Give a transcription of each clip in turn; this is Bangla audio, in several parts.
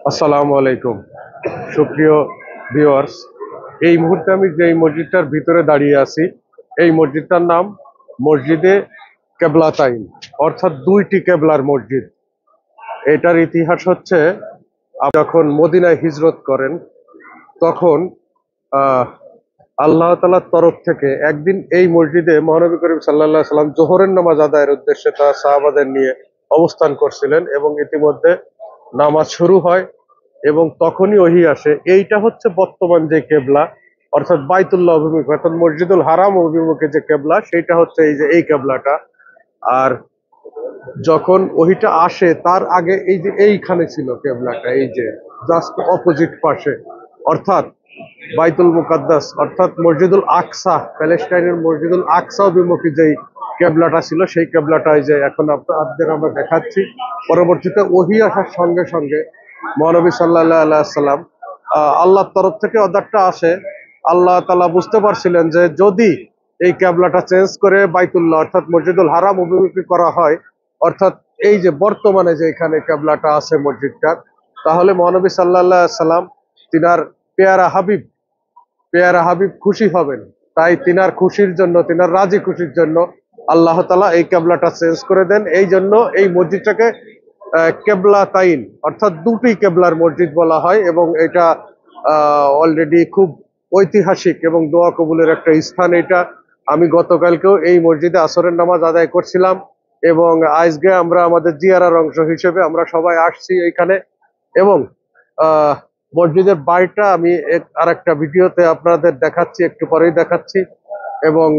আসসালামু আলাইকুম সুপ্রিয় ভিউয়ার্স। এই মুহূর্তে আমি যে মসজিদটার ভিতরে দাঁড়িয়ে আছি, এই মসজিদটার নাম মসজিদে কেবলাতাইন, অর্থাৎ দুইটি কেবলার মসজিদ। এটার ইতিহাস হচ্ছে, যখন মদিনায় হিজরত করেন তখন আহ আল্লাহ তাআলার তরফ থেকে একদিন এই মসজিদে মহানবী করিম সাল্লাল্লাহু আলাইহি সাল্লাম জোহরের নামাজ আদায়ের উদ্দেশ্যে তার সাহাবাদের নিয়ে অবস্থান করছিলেন এবং ইতিমধ্যে নামাজ শুরু হয় এবং তখনই ওহী আসে। এইটা হচ্ছে বর্তমান যে কেবলা, অর্থাৎ বাইতুল্লাহ অভিমুখে, অর্থাৎ মসজিদুল হারাম অভিমুখে যে কেবলা, সেইটা হচ্ছে এই যে এই কেবলাটা। আর যখন ওহিটা আসে তার আগে এই যে এইখানে ছিল কেবলাটা, এই যে জাস্ট অপোজিট পাশে, অর্থাৎ বাইতুল মুকাদ্দাস অর্থাৎ মসজিদুল আকসা, প্যালেস্টাইনের মসজিদুল আকসা অভিমুখী যেই কেবলাটা ছিল, সেই কেবলাটাই যে এখন আপনাদের আমরা দেখাচ্ছি। পরবর্তীতে ওহী আসার সঙ্গে সঙ্গে মহানবী সাল্লাল্লাহু আলাইহি সাল্লাম আল্লাহর তরফ থেকে অর্ডারটা আসে। আল্লাহ তাআলা বুঝতে পারছিলেন যে যদি এই কেবলাটা চেঞ্জ করে বাইতুল্লাহ অর্থাৎ মসজিদুল হারাম অভিমুখী করা হয়, অর্থাৎ এই যে বর্তমানে যে এখানে কেবলাটা আছে মসজিদটার, তাহলে মহানবী সাল্লাল্লাহু আলাইহি সাল্লাম তিনার পেয়ারা হাবিব খুশি হবেন। তাই তিনার খুশির জন্য, তিনার রাজি খুশির জন্য আল্লাহ তাআলা এই কেবলাটা চেঞ্জ করে দেন। এই জন্য এই মসজিদটাকে কেবলা তাইন অর্থাৎ দুটি কেবলার মসজিদ বলা হয় এবং এটা অলরেডি খুব ঐতিহাসিক এবং দোয়া কবুলের একটা স্থান এটা। আমি গতকালকেও এই মসজিদে আসরের নামাজ আদায় করছিলাম এবং আজকে আমরা আমাদের জিয়ারার অংশ হিসেবে আমরা সবাই আসছি এইখানে। এবং আহ মসজিদের বাড়িটা আমি আরেকটা ভিডিওতে আপনাদের দেখাচ্ছি, একটু পরেই দেখাচ্ছি। এবং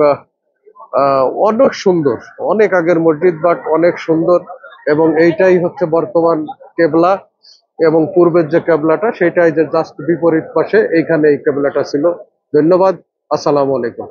অনেক সুন্দর, অনেক আগের মসজিদ, বাট অনেক সুন্দর। এবং এইটাই হচ্ছে বর্তমান কেবলা এবং পূর্বের যে কেবলাটা সেটাই যে জাস্ট বিপরীত পাশে এইখানে এই কেবলাটা ছিল। ধন্যবাদ। আসসালামু আলাইকুম।